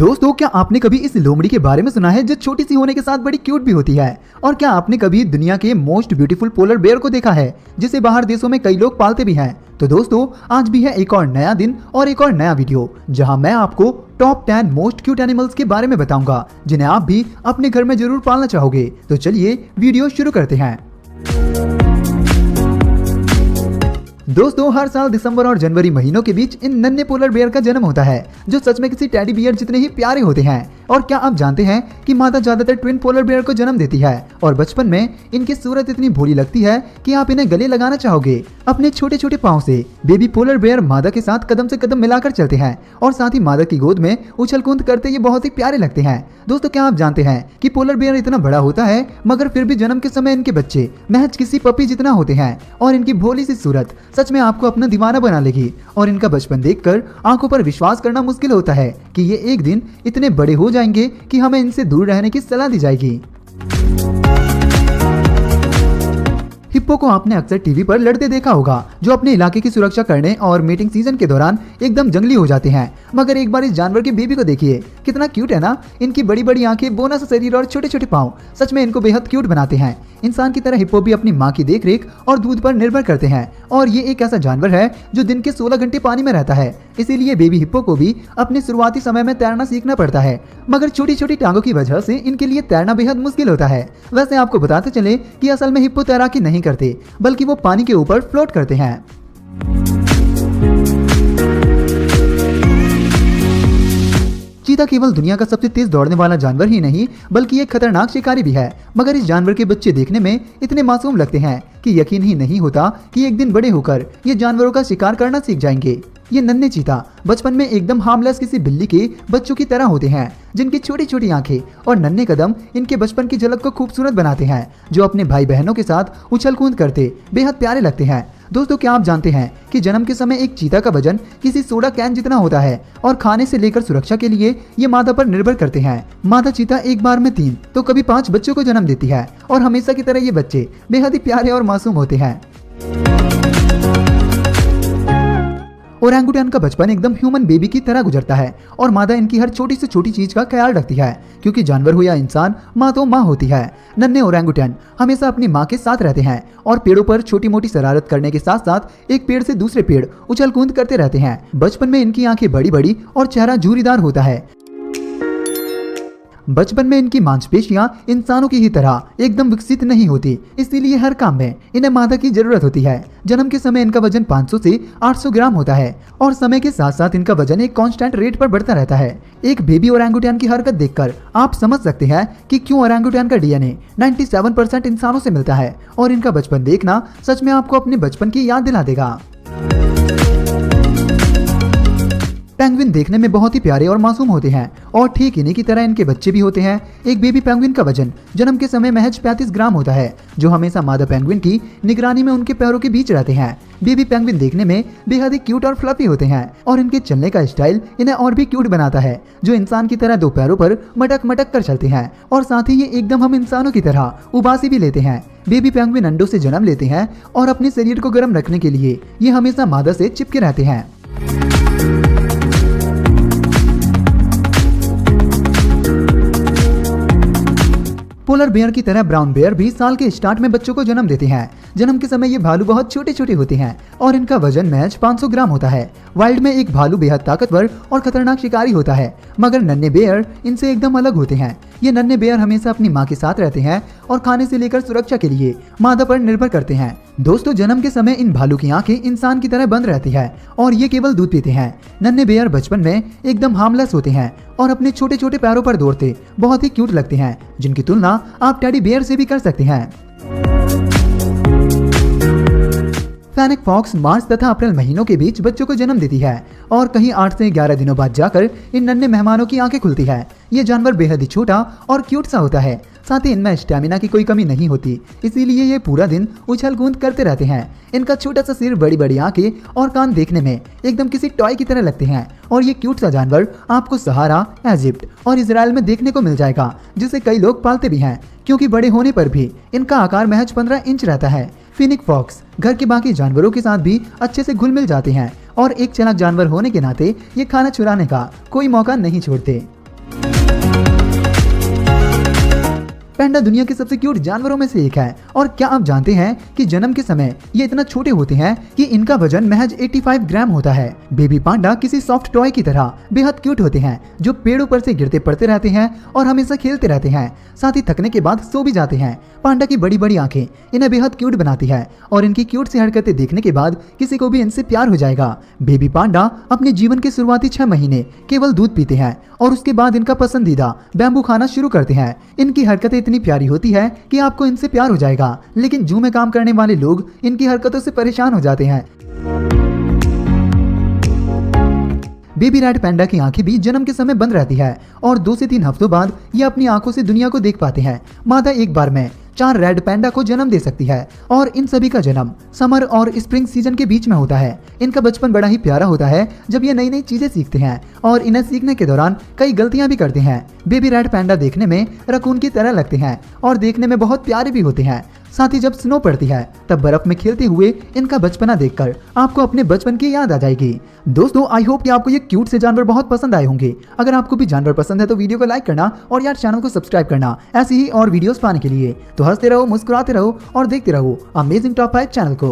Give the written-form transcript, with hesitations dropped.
दोस्तों, क्या आपने कभी इस लोमड़ी के बारे में सुना है जो छोटी सी होने के साथ बड़ी क्यूट भी होती है? और क्या आपने कभी दुनिया के मोस्ट ब्यूटीफुल पोलर बेयर को देखा है जिसे बाहर देशों में कई लोग पालते भी हैं? तो दोस्तों, आज भी है एक और नया दिन और एक और नया वीडियो जहां मैं आपको टॉप 10 मोस्ट क्यूट एनिमल्स के बारे में बताऊंगा जिन्हें आप भी अपने घर में जरूर पालना चाहोगे। तो चलिए वीडियो शुरू करते हैं। दोस्तों, हर साल दिसंबर और जनवरी महीनों के बीच इन नन्हे पोलर बेयर का जन्म होता है जो सच में किसी टेडी बियर जितने ही प्यारे होते हैं। और क्या आप जानते हैं कि मादा ज्यादातर ट्विन पोलर बेयर को जन्म देती है और बचपन में इनकी सूरत इतनी भोली लगती है कि आप इन्हें गले लगाना चाहोगे। अपने छोटे छोटे पाँव से बेबी पोलर बेयर मादा के साथ कदम से कदम मिलाकर चलते हैं और साथ ही मादा की गोद में उछल कूद करते ये बहुत ही प्यारे लगते हैं। दोस्तों, क्या आप जानते हैं कि पोलर बेयर इतना बड़ा होता है मगर फिर भी जन्म के समय इनके बच्चे महज किसी पपी जितना होते हैं और इनकी भोली सी सूरत सच में आपको अपना दीवाना बना लेगी। और इनका बचपन देखकर आंखों पर विश्वास करना मुश्किल होता है कि ये एक दिन इतने बड़े हो जाएंगे कि हमें इनसे दूर रहने की सलाह दी जाएगी। हिप्पो को आपने अक्सर टीवी पर लड़ते देखा होगा जो अपने इलाके की सुरक्षा करने और मीटिंग सीजन के दौरान एकदम जंगली हो जाते हैं। मगर एक बार इस जानवर की बेबी को देखिए, कितना क्यूट है ना। इनकी बड़ी बड़ी आंखें, बोना सा शरीर और छोटे छोटे पाँव सच में इनको बेहद क्यूट बनाते हैं। इंसान की तरह हिप्पो भी अपनी माँ की देखरेख और दूध पर निर्भर करते हैं और ये एक ऐसा जानवर है जो दिन के 16 घंटे पानी में रहता है। इसीलिए बेबी हिप्पो को भी अपने शुरुआती समय में तैरना सीखना पड़ता है मगर छोटी छोटी टांगों की वजह से इनके लिए तैरना बेहद मुश्किल होता है। वैसे आपको बताते चले कि असल में हिप्पो तैराकी नहीं करते बल्कि वो पानी के ऊपर फ्लोट करते हैं। चीता केवल दुनिया का सबसे तेज दौड़ने वाला जानवर ही नहीं बल्कि एक खतरनाक शिकारी भी है। मगर इस जानवर के बच्चे देखने में इतने मासूम लगते हैं कि यकीन ही नहीं होता कि एक दिन बड़े होकर ये जानवरों का शिकार करना सीख जाएंगे। ये नन्हे चीता बचपन में एकदम हार्मलेस किसी बिल्ली के बच्चों की तरह होते हैं जिनकी छोटी छोटी आंखें और नन्हे कदम इनके बचपन की झलक को खूबसूरत बनाते हैं, जो अपने भाई बहनों के साथ उछल कूद करते बेहद प्यारे लगते हैं। दोस्तों, क्या आप जानते हैं कि जन्म के समय एक चीता का वजन किसी सोडा कैन जितना होता है और खाने से लेकर सुरक्षा के लिए ये मादा पर निर्भर करते हैं। मादा चीता एक बार में 3 तो कभी 5 बच्चों को जन्म देती है और हमेशा की तरह ये बच्चे बेहद ही प्यारे और मासूम होते हैं। ओरंगुटान का बचपन एकदम ह्यूमन बेबी की तरह गुजरता है और मादा इनकी हर छोटी से छोटी चीज का ख्याल रखती है क्योंकि जानवर हो या इंसान, माँ तो माँ होती है। नन्हे ओरंगुटान हमेशा अपनी माँ के साथ रहते हैं और पेड़ों पर छोटी मोटी शरारत करने के साथ साथ एक पेड़ से दूसरे पेड़ उछल कूद करते रहते हैं। बचपन में इनकी आंखें बड़ी बड़ी और चेहरा झुर्रीदार होता है। बचपन में इनकी मांसपेशियां इंसानों की ही तरह एकदम विकसित नहीं होती, इसीलिए हर काम में इन्हें मादा की जरूरत होती है। जन्म के समय इनका वजन 500 से 800 ग्राम होता है और समय के साथ साथ इनका वजन एक कांस्टेंट रेट पर बढ़ता रहता है। एक बेबी ओरंगुटान की हरकत देखकर आप समझ सकते हैं कि क्यों ओरंगुटान का डीएनए 97% इंसानों से मिलता है और इनका बचपन देखना सच में आपको अपने बचपन की याद दिला देगा। पेंगुइन देखने में बहुत ही प्यारे और मासूम होते हैं और ठीक इन्हीं की तरह इनके बच्चे भी होते हैं। एक बेबी पेंगुइन का वजन जन्म के समय महज 35 ग्राम होता है, जो हमेशा मादा पेंगुइन की निगरानी में उनके पैरों के बीच रहते हैं। बेबी पेंगुइन देखने में बेहद ही क्यूट और फ्लफी होते हैं और इनके चलने का स्टाइल इन्हें और भी क्यूट बनाता है, जो इंसान की तरह 2 पैरों पर मटक मटक कर चलते हैं और साथ ही ये एकदम हम इंसानों की तरह उबासी भी लेते हैं। बेबी पेंगुइन अंडों से जन्म लेते हैं और अपने शरीर को गर्म रखने के लिए ये हमेशा मादा से चिपके रहते हैं। पोलर बेयर की तरह ब्राउन बेयर भी साल के स्टार्ट में बच्चों को जन्म देते हैं। जन्म के समय ये भालू बहुत छोटे छोटे होते हैं और इनका वजन महज 500 ग्राम होता है। वाइल्ड में एक भालू बेहद ताकतवर और खतरनाक शिकारी होता है मगर नन्हे बेयर इनसे एकदम अलग होते हैं। ये नन्हे बेयर हमेशा अपनी माँ के साथ रहते हैं और खाने से लेकर सुरक्षा के लिए मादा पर निर्भर करते हैं। दोस्तों, जन्म के समय इन भालू की आंखें इंसान की तरह बंद रहती है और ये केवल दूध पीते हैं। नन्हे बेयर बचपन में एकदम हार्मलेस होते हैं और अपने छोटे छोटे पैरों पर दौड़ते बहुत ही क्यूट लगते हैं, जिनकी तुलना आप टेडी बेयर से भी कर सकते हैं। फेनिक फॉक्स मार्च तथा अप्रैल महीनों के बीच बच्चों को जन्म देती है और कहीं 8 से 11 दिनों बाद जाकर इन नन्हे मेहमानों की आंखें खुलती है। ये जानवर बेहद ही छोटा और क्यूट सा होता है, साथ ही इनमें स्टैमिना की कोई कमी नहीं होती, इसीलिए ये पूरा दिन उछल कूद करते रहते हैं। इनका छोटा सा सिर, बड़ी बड़ी आंखें और कान देखने में एकदम किसी टॉय की तरह लगते हैं और ये क्यूट सा जानवर आपको सहारा, इजिप्ट और इजराइल में देखने को मिल जाएगा, जिसे कई लोग पालते भी हैं क्योंकि बड़े होने पर भी इनका आकार महज 15 इंच रहता है। फिनिक फॉक्स घर के बाकी जानवरों के साथ भी अच्छे से घुल मिल जाते हैं और एक चालाक जानवर होने के नाते ये खाना चुराने का कोई मौका नहीं छोड़ते। पैंडा दुनिया के सबसे क्यूट जानवरों में से एक है। और क्या आप जानते हैं कि जन्म के समय ये इतना छोटे होते हैं कि इनका वजन महज 85 ग्राम होता है। बेबी पांडा किसी सॉफ्ट टॉय की तरह बेहद क्यूट होते हैं, जो पेड़ों पर से गिरते पड़ते रहते हैं और हमेशा खेलते रहते हैं, साथ ही थकने के बाद सो भी जाते हैं। पांडा की बड़ी बड़ी आंखें इन्हें बेहद क्यूट बनाती है और इनकी क्यूट सी हरकतें देखने के बाद किसी को भी इनसे प्यार हो जाएगा। बेबी पांडा अपने जीवन के शुरुआती 6 महीने केवल दूध पीते हैं और उसके बाद इनका पसंदीदा बैम्बू खाना शुरू करते हैं। इनकी हरकतें इतनी प्यारी होती है कि आपको इनसे प्यार हो जाएगा, लेकिन जू में काम करने वाले लोग इनकी हरकतों से परेशान हो जाते हैं। बेबी रेड पैंडा की आंखें भी जन्म के समय बंद रहती है और 2 से 3 हफ्तों बाद ये अपनी आंखों से दुनिया को देख पाते हैं। मादा एक बार में 4 रेड पैंडा को जन्म दे सकती है और इन सभी का जन्म समर और स्प्रिंग सीजन के बीच में होता है। इनका बचपन बड़ा ही प्यारा होता है जब ये नई नई चीजें सीखते हैं और इन्हें सीखने के दौरान कई गलतियां भी करते हैं। बेबी रेड पैंडा देखने में रकून की तरह लगते हैं और देखने में बहुत प्यारे भी होते हैं। साथ ही जब स्नो पड़ती है तब बर्फ में खेलते हुए इनका बचपना देखकर आपको अपने बचपन की याद आ जाएगी। दोस्तों, आई होप कि आपको ये क्यूट से जानवर बहुत पसंद आए होंगे। अगर आपको भी जानवर पसंद है तो वीडियो को लाइक करना और यार चैनल को सब्सक्राइब करना ऐसी ही और वीडियोस पाने के लिए। तो हंसते रहो, मुस्कुराते रहो और देखते रहो अमेजिंग टॉप 5 चैनल को।